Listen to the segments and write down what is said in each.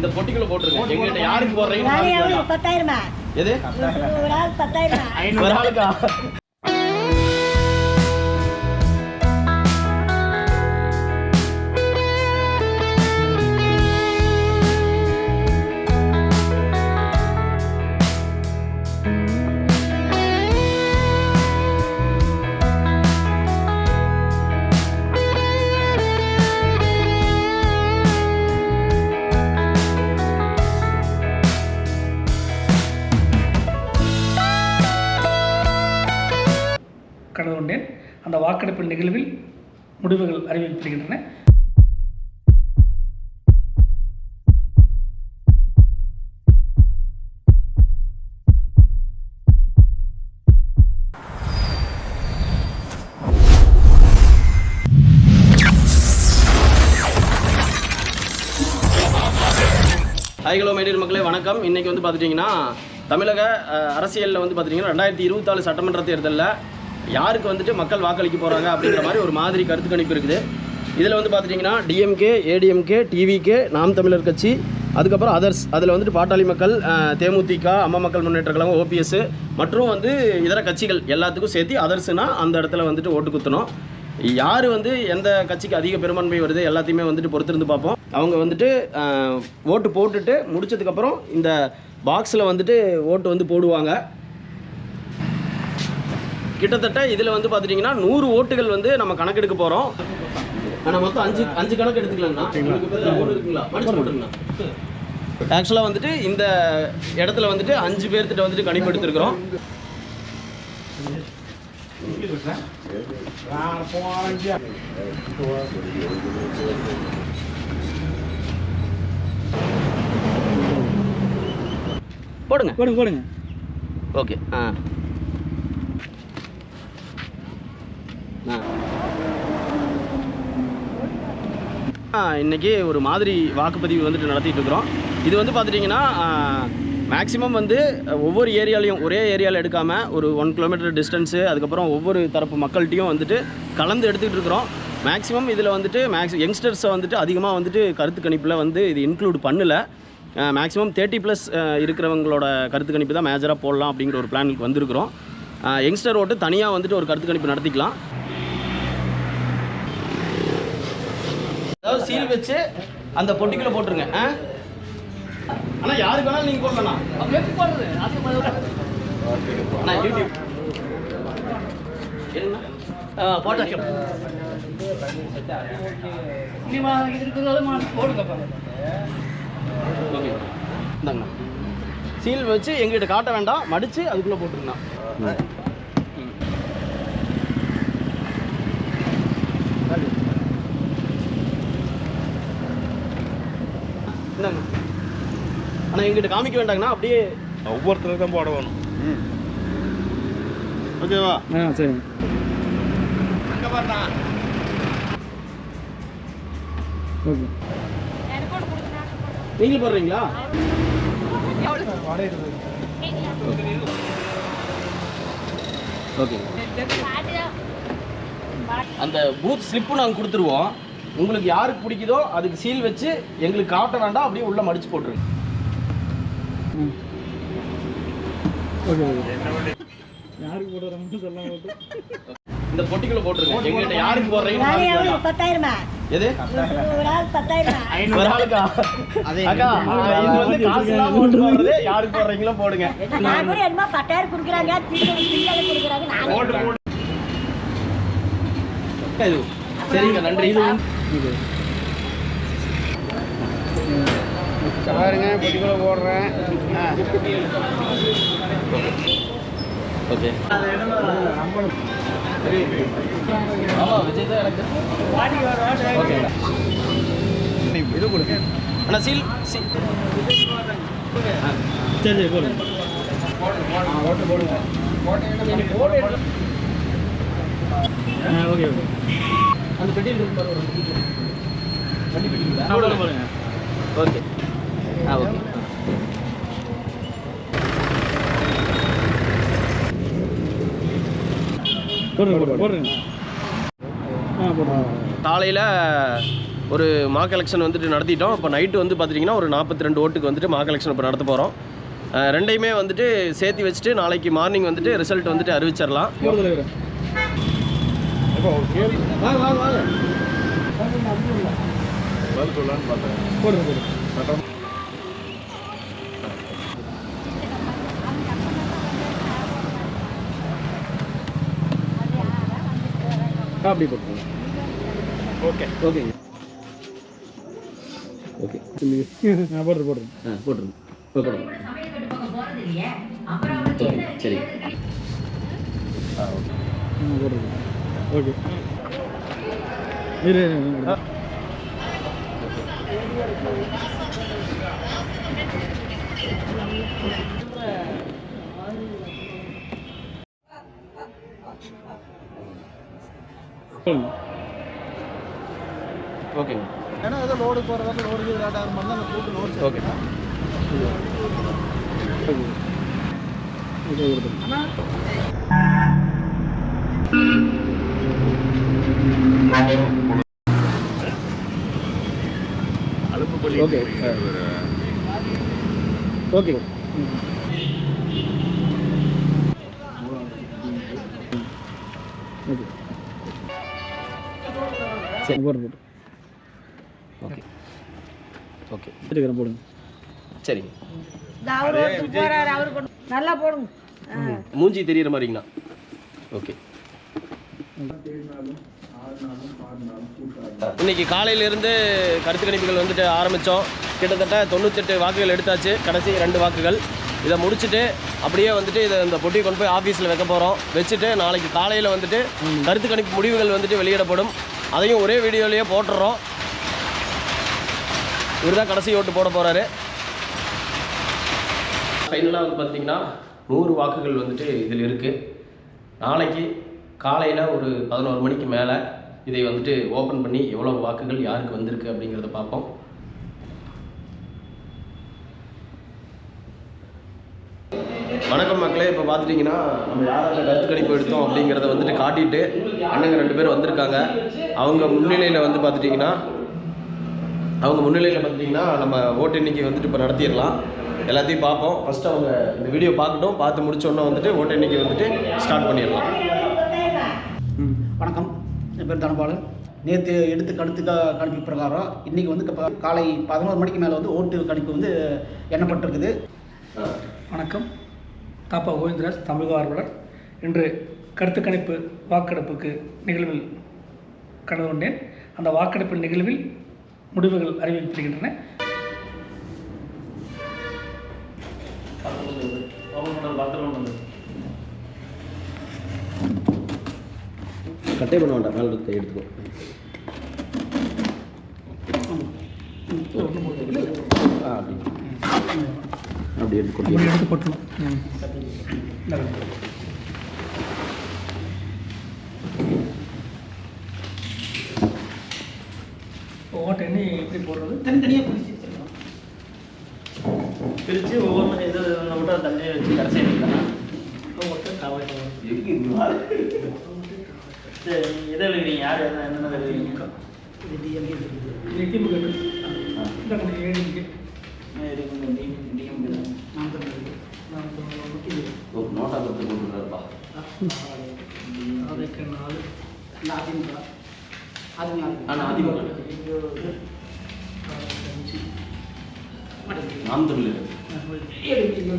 இந்த பொட்டிக்குள்ள போட்டுருங்க. எங்ககிட்ட யாருக்கு போடுறீங்க? 10,000 எது? ஒரு ஆள் 10,000 ஒரு ஆளுக்கா? கலந்து கொண்டேன். அந்த வாக்கெடுப்பு நிகழ்வில் முடிவுகள் அறிவிக்கப்படுகின்றன. ஹாய் ஹலோ மைடியர் மக்களே, வணக்கம். இன்றைக்கி வந்து பார்த்துட்டிங்கன்னா தமிழக அரசியலில் வந்து பார்த்திங்கன்னா 2024 சட்டமன்ற தேர்தலில் யாருக்கு வந்துட்டு மக்கள் வாக்களிக்க போகிறாங்க அப்படிங்கிற மாதிரி ஒரு மாதிரி கருத்து கணிப்பு இருக்குது. இதில் வந்து பார்த்துட்டிங்கன்னா டிஎம்கே, ஏடிஎம்கே, டிவிகே, நாம் தமிழர் கட்சி, அதுக்கப்புறம் அதர்ஸ், அதில் வந்துட்டு பாட்டாளி மக்கள், தேமுதிக, அம்மா மக்கள் முன்னேற்ற கழகம், ஓபிஎஸ் மற்றும் வந்து இதர கட்சிகள் எல்லாத்துக்கும் சேர்த்து அதர்ஸ்னால் அந்த இடத்துல வந்துட்டு ஓட்டு குத்தணும். யார் வந்து எந்த கட்சிக்கு அதிக பெரும்பான்மை வருது எல்லாத்தையுமே வந்துட்டு பொறுத்திருந்து பார்ப்போம். அவங்க வந்துட்டு ஓட்டு போட்டுட்டு முடிச்சதுக்கப்புறம் இந்த பாக்ஸில் வந்துட்டு ஓட்டு வந்து போடுவாங்க. கிட்டத்தட்ட இதில் வந்து பார்த்துட்டிங்கன்னா 100 ஓட்டுகள் வந்து நம்ம கணக்கெடுக்க போகிறோம். ஆனால் மொத்தம் அஞ்சு கணக்கு எடுத்துக்கலாங்கண்ணா. இருக்குங்களா? படிச்சு போட்டுருங்கண்ணா. ஆக்சுவலாக வந்துட்டு இந்த இடத்துல வந்துட்டு 5 பேர்த்திட்ட வந்துட்டு கணிப்பு எடுத்துருக்குறோம். போடுங்க. ஓகே. இன்றைக்கி ஒரு மாதிரி வாக்குப்பதிவு வந்துட்டு நடத்திட்டு இருக்கிறோம். இது வந்து பார்த்துட்டிங்கன்னா மேக்ஸிமம் வந்து ஒவ்வொரு ஏரியாலையும் ஒரே ஏரியாவில் எடுக்காமல் ஒரு 1 கிலோமீட்டர் டிஸ்டன்ஸு, அதுக்கப்புறம் ஒவ்வொரு தரப்பு மக்கள்கிட்டையும் வந்துட்டு கலந்து எடுத்துக்கிட்டு இருக்கிறோம். மேக்ஸிமம் இதில் வந்துட்டு யங்ஸ்டர்ஸை வந்துட்டு அதிகமாக வந்துட்டு கருத்து கணிப்பில் வந்து இது இன்க்ளூட் பண்ணலை. மேக்ஸிமம் 30+ இருக்கிறவங்களோட கருத்து கணிப்பு தான் மேஜராக போடலாம் அப்படிங்கிற ஒரு பிளானுக்கு வந்திருக்கிறோம். யங்ஸ்டர் ஓட்டு தனியாக வந்துட்டு ஒரு கருத்து கணிப்பு நடத்திக்கலாம். அதாவது சீல் வச்சு அந்த பொட்டிக்குள்ள போட்டுருங்க. ஆனால் யாருக்கு வேணாலும் நீங்கள் போடலாம். அண்ணா யூடியூப் போட்டோ ஓகே இந்தாங்கண்ணா. சீல் வச்சு எங்கிட்ட காட்ட வேண்டாம், மடித்து அதுக்குள்ளே போட்டுருங்கண்ணா. இந்தாங்க. ஆனால் எங்கிட்ட காமிக்க வேண்டாங்கண்ணா, அப்படியே ஒவ்வொருத்தருக்கு தான் போட வேணும். ஓகேவா? சரி. அங்கே பாருண்ணா. ஓகே. நீங்கள் போடுறீங்களா? ஓகே. அந்த பூத் ஸ்லிப்பு நாங்கள் கொடுத்துருவோம். உங்களுக்கு யாருக்கு பிடிக்குதோ அதுக்கு சீல் வச்சு எங்களுக்கு காட்ட வேண்டாம், அப்படியே உள்ளே மடித்து போட்டுருங்க. யாருக்கு போடுறாங்கன்னு சொல்லாம இந்த பொட்டிக்குள்ள போட்டுருங்க. எங்ககிட்ட யாருக்கு போடுறீங்க? 10,000 எது? ஒரு ஆள் 10,000 ஒரு ஆளுக்கா? அக்கா, இது வந்து காசு இல்லாம ஓட்டு போடுறது. யாருக்கு போடுறீங்களோ போடுங்க. நான் கூட என்னமோ 10,000 கொடுக்குறாங்க, சில்லறை கொடுக்குறாங்க. இது சரிங்க, நன்றி. இது பாருங்க, பொட்டிக்குள்ள போடுறேன். ஓகே. ஆமாம், விஜய் தான் எனக்கு. ஓகேண்ணா. இது கொடுங்க அண்ணா. சீல் சரி போடுங்க. ஓட்டு போடுங்க. ஓகே. அந்த பெட்டியில் இருக்கு பாருங்க. வண்டி பெட்டிங்களா? போடுங்க. ஓகே. ஓகே. போடுங்க. காலையில் ஒரு மார்க் எலெக்ஷன் வந்துட்டு நடத்திட்டோம். இப்போ நைட்டு வந்து பார்த்துட்டிங்கன்னா ஒரு 42 ஓட்டுக்கு வந்துட்டு மார்க் எலெக்ஷன் இப்போ நடத்த போகிறோம். ரெண்டையுமே வந்துட்டு சேர்த்து வச்சுட்டு நாளைக்கு மார்னிங் வந்துட்டு ரிசல்ட் வந்துட்டு அறிவிச்சிடலாம். அப்படி போட்டுருங்க. ஓகே ஓகேங்க ஓகே நான் போடுறேன் போட்டுருங்க போட்டுருங்க. சரி போடுறேன். ஓகே இரு ஓகேங்க. ஏன்னா ஏதோ லோடு போகிறதால லோடு லேட் ஆகிற மாதிரி தான் அந்த கூட்டு லோடு. ஓகே ஓகே ஓகேங்க. சரி போட்டு ஓகே ஓகே எடுக்கிறேன் போடுங்க. சரிங்க. நல்லா போடுங்க. மூஞ்சி தெரியுற மாதிரிங்கண்ணா. ஓகே. இன்னைக்கு காலையிலேருந்து கருத்து கணிப்புகள் வந்துட்டு ஆரம்பித்தோம். கிட்டத்தட்ட 98 வாக்குகள் எடுத்தாச்சு. கடைசி 2 வாக்குகள். இதை முடிச்சுட்டு அப்படியே வந்துட்டு இதை இந்த பொட்டியை கொண்டு போய் ஆஃபீஸில் வைக்க போகிறோம். வச்சுட்டு நாளைக்கு காலையில் வந்துட்டு கருத்து கணிப்பு முடிவுகள் வந்துட்டு வெளியிடப்படும். அதையும் ஒரே வீடியோலேயே போட்டுடுறோம். இவர் தான் கடைசி ஓட்டு போட போகிறாரு. ஃபைனலாக வந்து பார்த்திங்கன்னா 100 வாக்குகள் வந்துட்டு இதில் இருக்குது. நாளைக்கு காலையில் ஒரு 11 மணிக்கு மேலே இதை வந்துட்டு ஓப்பன் பண்ணி எவ்வளோ வாக்குகள் யாருக்கு வந்திருக்கு அப்படிங்கிறத பார்ப்போம். வணக்கம் மக்களே. இப்போ பார்த்துட்டிங்கன்னா நம்ம யாராவது கருத்து கணிப்பு எடுத்தோம் அப்படிங்கிறத வந்துட்டு காட்டிட்டு அண்ணங்க 2 பேர் வந்திருக்காங்க. அவங்க முன்னிலையில் வந்து பார்த்துட்டிங்கன்னா நம்ம ஓட்டு எண்ணிக்கை வந்துட்டு இப்போ நடத்திடலாம். எல்லாத்தையும் பார்ப்போம். ஃபஸ்ட்டு அவங்க இந்த வீடியோ பார்க்கட்டும். பார்த்து முடிச்சோன்னே வந்துட்டு ஓட்டு எண்ணிக்கை வந்துட்டு ஸ்டார்ட் பண்ணிடலாம். வணக்கம், என் பேர் தனபாலன். நேற்று எடுத்து கணிப்பு பிரகாரம் இன்றைக்கி வந்து காலை 11 மணிக்கு மேலே வந்து ஓட்டு கணிப்பு வந்து எண்ணப்பட்டிருக்குது. வணக்கம், தாப்பா கோவிந்தராஜ், தமிழக ஆர்வலர். இன்று கருத்து கணிப்பு வாக்கெடுப்புக்கு நிகழ்வில் கலந்து கொண்டேன். அந்த வாக்கெடுப்பு நிகழ்வில் முடிவுகள் அறிவிக்கப்படுகின்றன. கட்டை பண்ண வேண்டாம், மேலே எடுத்து எடுத்துக்கோ. அப்படி எடுத்து போட்டணும். ஓட்டு எண்ணி எப்படி போடுறது? தனித்தனியாக பிரித்து ஒவ்வொரு இது மட்டும் தண்ணி வச்சு கடைசி எதை எழுதுறீங்க? யார் என்னென்ன எழுதுறீங்க? நோட்டா கொடுத்து போட்டுருப்பா. அதிமுக நாம் தமிழ் திமுக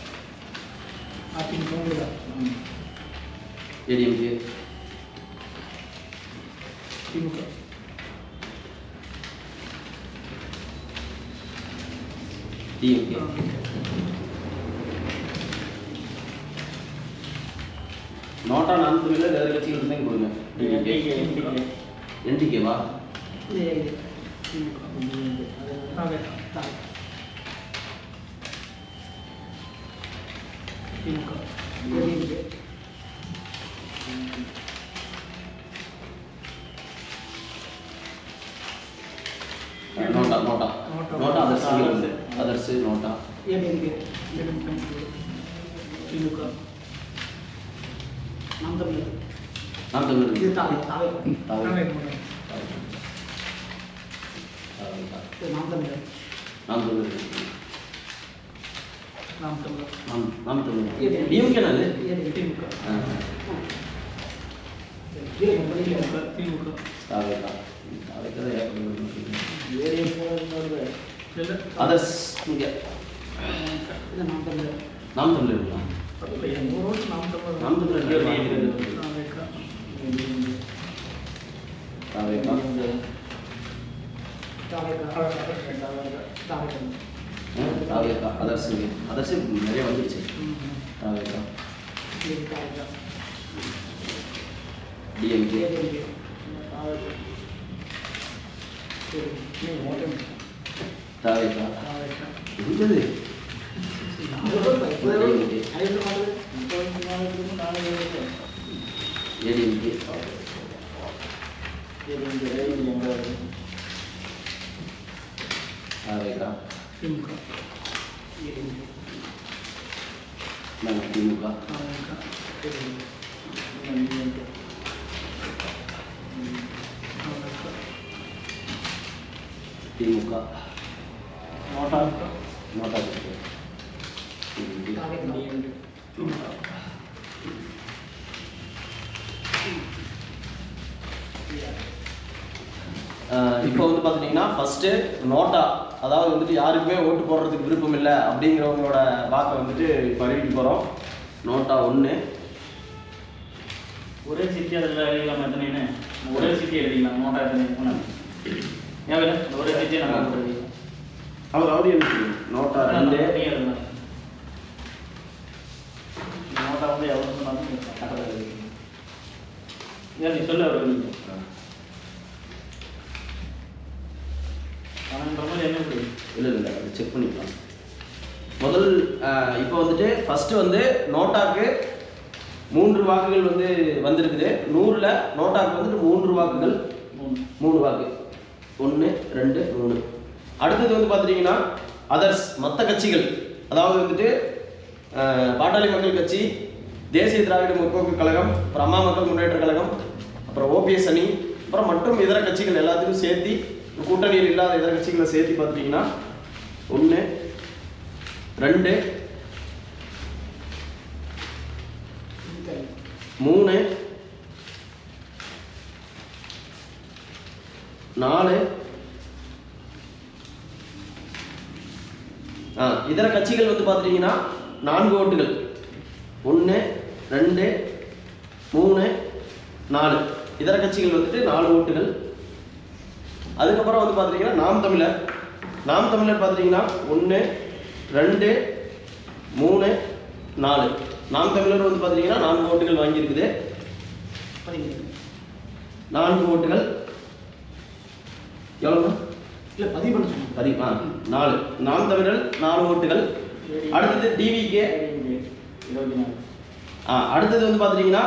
நாம் தமிழ் நோட்டா நாம் தமிழ்ல வேறு கட்சிகள் இருந்தாங்க கொடுங்க. என்டிகேவா? NOTA NOTA others NOTA ADMK DMK Naam Tamilar நாம் தமிழர் இது தாவே தாவே தாவே இது நாம் தமிழர் நாம் தமிழர் நாம் தமிழர் நாம் தமிழர் டிஎம்கே நாது திமுக திமுக தாவே தாவே கதை இல்லை அதர்ஸ் இங்கே இது நாம் தமிழர் நாம் தமிழர்களா நாம் தமிழர் நாம் தமிழர் தாவேக்கா அதர்ஸ் நிறைய வந்துருச்சு தாவேக்கா டிஎம்கே தாவேக்கா இருந்தது ஏடிஎம்கே தாவேக்கா திமுக நாங்கள் திமுக திமுக நோட்டா நோட்டா இப்போ வந்து பார்த்துட்டிங்கன்னா ஃபஸ்ட்டு நோட்டா அதாவது வந்துட்டு யாருக்குமே ஓட்டு போடுறதுக்கு விருப்பம் இல்லை அப்படிங்கிறவங்களோட வாக்கை வந்துட்டு இப்போ அறிவிக்க போகிறோம். நோட்டா 1 ஒரே சிட்டி அதில் எழுதிக்கலாம் எத்தனைன்னு ஒரே சிட்டி எழுதிக்கலாம் நோட்டா எத்தனை ஏன் ஒரே சிட்டியை நம்ம எழுதிக்கலாம் அவர் எனக்கு நோட்டா 2 எழுதலாம் நோட்டா வந்து எவ்வளோ சொன்னாலும் ஏன் நீ சொல்ல அவர் என்ன இல்லை அதை செக் பண்ணிக்கலாம். முதல் இப்போ வந்துட்டு ஃபஸ்ட்டு வந்து நோட்டாக்கு 3 வாக்குகள் வந்து வந்திருக்குது. 100ல் நோட்டாக்கு வந்துட்டு 3 வாக்குகள் 3 வாக்கு 1 2 3. அடுத்தது வந்து பார்த்துட்டிங்கன்னா அதர்ஸ் மற்ற கட்சிகள் அதாவது வந்துட்டு பாட்டாளி மக்கள் கட்சி, தேசிய திராவிட முற்போக்கு கழகம், அப்புறம் அம்மா மக்கள் முன்னேற்ற கழகம், அப்புறம் ஓபிஎஸ் அணி, அப்புறம் மற்றும் இதர கட்சிகள் எல்லாத்தையும் சேர்த்து கூட்டணியில் இல்லாத இதர கட்சிகளை சேர்த்து பார்த்துட்டிங்கன்னா 1 2 3 4 இதர கட்சிகள் வந்து பார்த்துட்டிங்கன்னா 4 ஓட்டுகள் 1 2 3 4 இதர கட்சிகள் வந்துட்டு 4 ஓட்டுகள். அதுக்கப்புறம் வந்து பார்த்துட்டிங்கன்னா நாம் தமிழர் பார்த்துட்டிங்கன்னா 1 2 3 4 நாம் தமிழர் வந்து பார்த்துட்டிங்கன்னா 4 ஓட்டுகள் வாங்கியிருக்குது. 4 ஓட்டுகள் எவ்வளோ இல்லை பதிவு பண்ண சொன்னோம் 4 நாம் தமிழர் 4 ஓட்டுகள். அடுத்தது டிவிகே 24. அடுத்தது வந்து பார்த்துட்டிங்கன்னா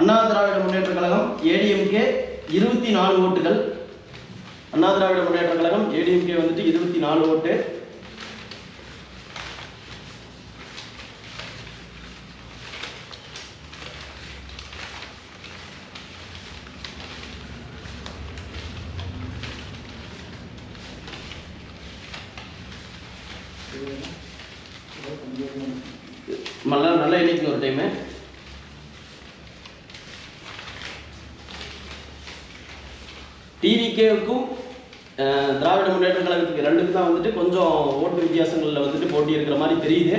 அண்ணா திராவிட முன்னேற்ற கழகம் ஏடிஎம்கே 24 ஓட்டுகள். அண்ணா திராவிட முன்னேற்ற கழகம் ஏடிஎம்கே வந்துட்டு 24 ஓட்டு. நல்ல எண்ணிக்கை ஒரு டைமு. டிவிகேவுக்கும் திராவிட முன்னேற்ற கழகத்துக்கு 2க்கும் தான் வந்துட்டு கொஞ்சம் ஓட்டு வித்தியாசங்களில் வந்துட்டு போட்டி இருக்கிற மாதிரி தெரியுது.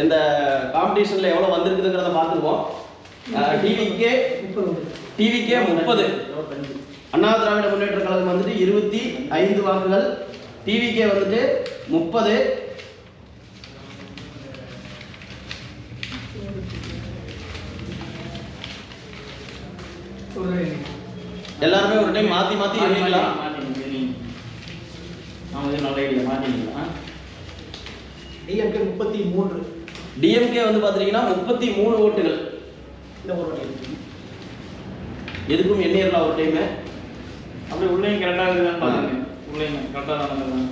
இந்த காம்படிஷனில் எவ்வளோ வந்திருக்குதுங்கிறத பார்த்துருவோம். டிவிகே 30, அண்ணா திராவிட முன்னேற்ற கழகம் வந்துட்டு 25 வாக்குகள், டிவிகே வந்துட்டு 30. எல்லாருமே ஒரு டைம் மாற்றி எண்ணிக்கலாம். டிஎம்கே 33, டிஎம்கே வந்து பார்த்துட்டீங்கன்னா 33 ஓட்டுகள். இந்த ஒரு வாட்டி எதுக்கும் எண்ணிடலாம் ஒரு டைமு. அப்படி உள்ளே கரெக்டாக இருக்குதான்னு பாருங்க. உள்ளேங்க கரெக்டாக தான் நடந்தது.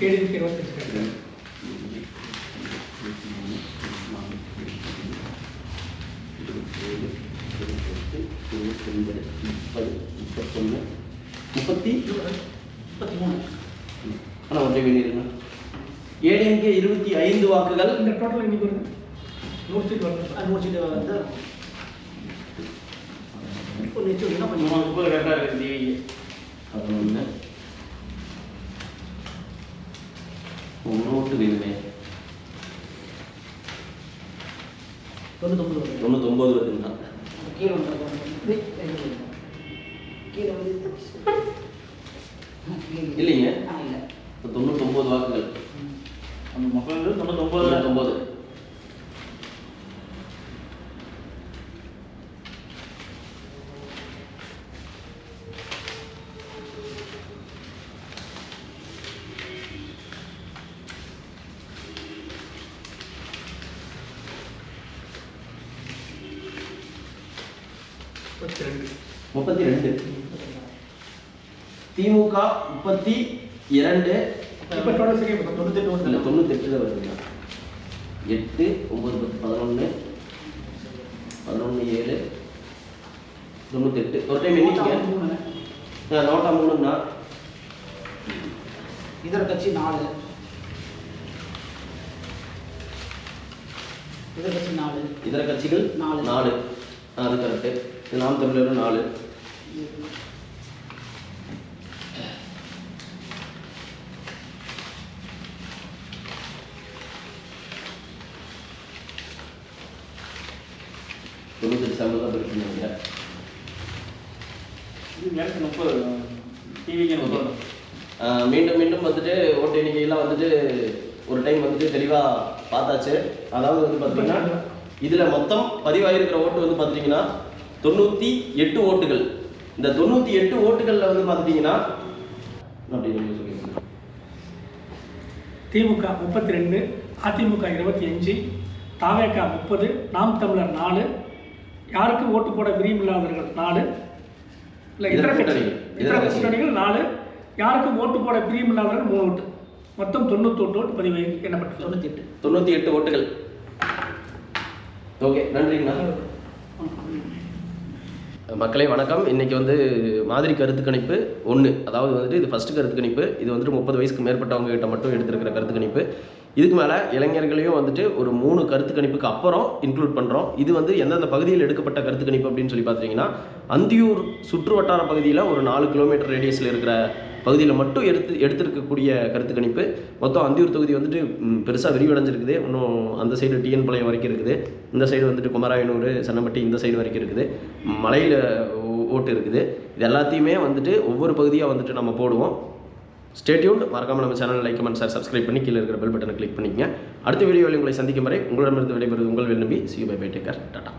ஏடிஎம்கே 25 ஆனால் ஒன்றை வேண்டியிருங்க. ஏடிஎம்கே 25 வாக்குகள். இந்த டோட்டல் இன்னைக்கு வருது 100 சீட் வருது. 100 சீட்டு வந்து இப்போ நிச்சயம் என்ன நம்ம பண்ணுவோம்? 30 கரெக்டாக இருக்குது டிவிக்கு. 11 1 வேணுமே. 99 வருது. 99 வருதுங்களா? கீழே வந்து கீழே வந்து இல்லைங்க, இல்லை 99 வாக்குகள். அந்த மக்கள் வந்து 99 99. முப்பத்தி ரெண்டு. திமுக 32. இப்போ டோட்டல் சரியா 98 வருது. இல்லை 98 தான் வருதுங்க. 8 9 10 11 7 98. ஒரு டைம் எண்ணிக்கங்க. நோட்டா 3ங்கண்ணா. இதர கட்சி 4. இதர கட்சி 4. இதர கட்சிகள் 4. அது கரெக்டு. நாம் தமிழர் 4. தொண்ணூத்தெட்டு சம்பளம் தான் இருக்கீங்க. இது எனக்கு 30 டிவிக்கு 30. மீண்டும் மீண்டும் வந்துட்டு ஓட்டு எண்ணிக்கையெல்லாம் வந்துட்டு ஒரு டைம் வந்துட்டு தெளிவாக பார்த்தாச்சு. அதாவது வந்து பார்த்தீங்கன்னா இதில் மொத்தம் பதிவாயிருக்கிற ஓட்டு வந்து பார்த்துட்டிங்கன்னா 98 ஓட்டுகள். இந்த 98 ஓட்டுகளில் வந்து பார்த்துட்டிங்கன்னா அப்படி சொல்லியிருக்கேன். திமுக 32, அதிமுக 25, தாவேகா 30, நாம் தமிழர் 4, யாருக்கு ஓட்டு போட விரும்பில்லாதவர்கள் 4, இல்லை இதர கூட்டணிகள் 4, யாருக்கும் ஓட்டு போட பிரியமில்லாதவர்கள் 3 ஓட்டு. மொத்தம் 98 ஓட்டு பதிவு எண்ணப்பட்டது. 98 ஓட்டுகள். ஓகே, நன்றிங்கண்ணா. மக்களே வணக்கம். இன்றைக்கி வந்து மாதிரி கருத்து கணிப்பு 1, அதாவது வந்துட்டு இது ஃபஸ்ட்டு கருத்து கணிப்பு. இது வந்துட்டு 30 வயசுக்கு மேற்பட்டவங்க கிட்ட மட்டும் எடுத்துருக்கிற கருத்து கணிப்பு. இதுக்கு மேலே இளைஞர்களையும் வந்துட்டு ஒரு 3 கருத்து கணிப்புக்கு அப்புறம் இன்க்ளூட் பண்ணுறோம். இது வந்து எந்தெந்த பகுதியில் எடுக்கப்பட்ட கருத்து கணிப்பு அப்படின்னு சொல்லி பார்த்தீங்கன்னா, அந்தியூர் சுற்று வட்டார பகுதியில் ஒரு 4 கிலோமீட்டர் ரேடியஸில் இருக்கிற பகுதியில் மட்டும் எடுத்திருக்கக்கூடிய கருத்து கணிப்பு. மொத்தம் அந்தியூர் தொகுதி வந்துட்டு பெருசாக விரிவடைஞ்சிருக்குது. இன்னும் அந்த சைடு டிஎன் பாளையம் வரைக்கும் இருக்குது. இந்த சைடு வந்துட்டு குமராயனூர், சென்னம்பட்டி இந்த சைடு வரைக்கும் இருக்குது. மலையில் ஓட்டு இருக்குது. இது எல்லாத்தையுமே வந்துட்டு ஒவ்வொரு பகுதியாக வந்துட்டு நம்ம போடுவோம். Stay tuned. மறக்காமல் நம்ம channel like, comment, share, subscribe பண்ணி கீழே இருக்கிற பெல் பட்டனை கிளிக் பண்ணிக்கங்க. அடுத்த வீடியோவில் உங்களை சந்திக்கும் வரை உங்களிடமிருந்து விடைபெறுவது உங்கள் வெல்நம்பி. See you, bye bye, take care, Tata.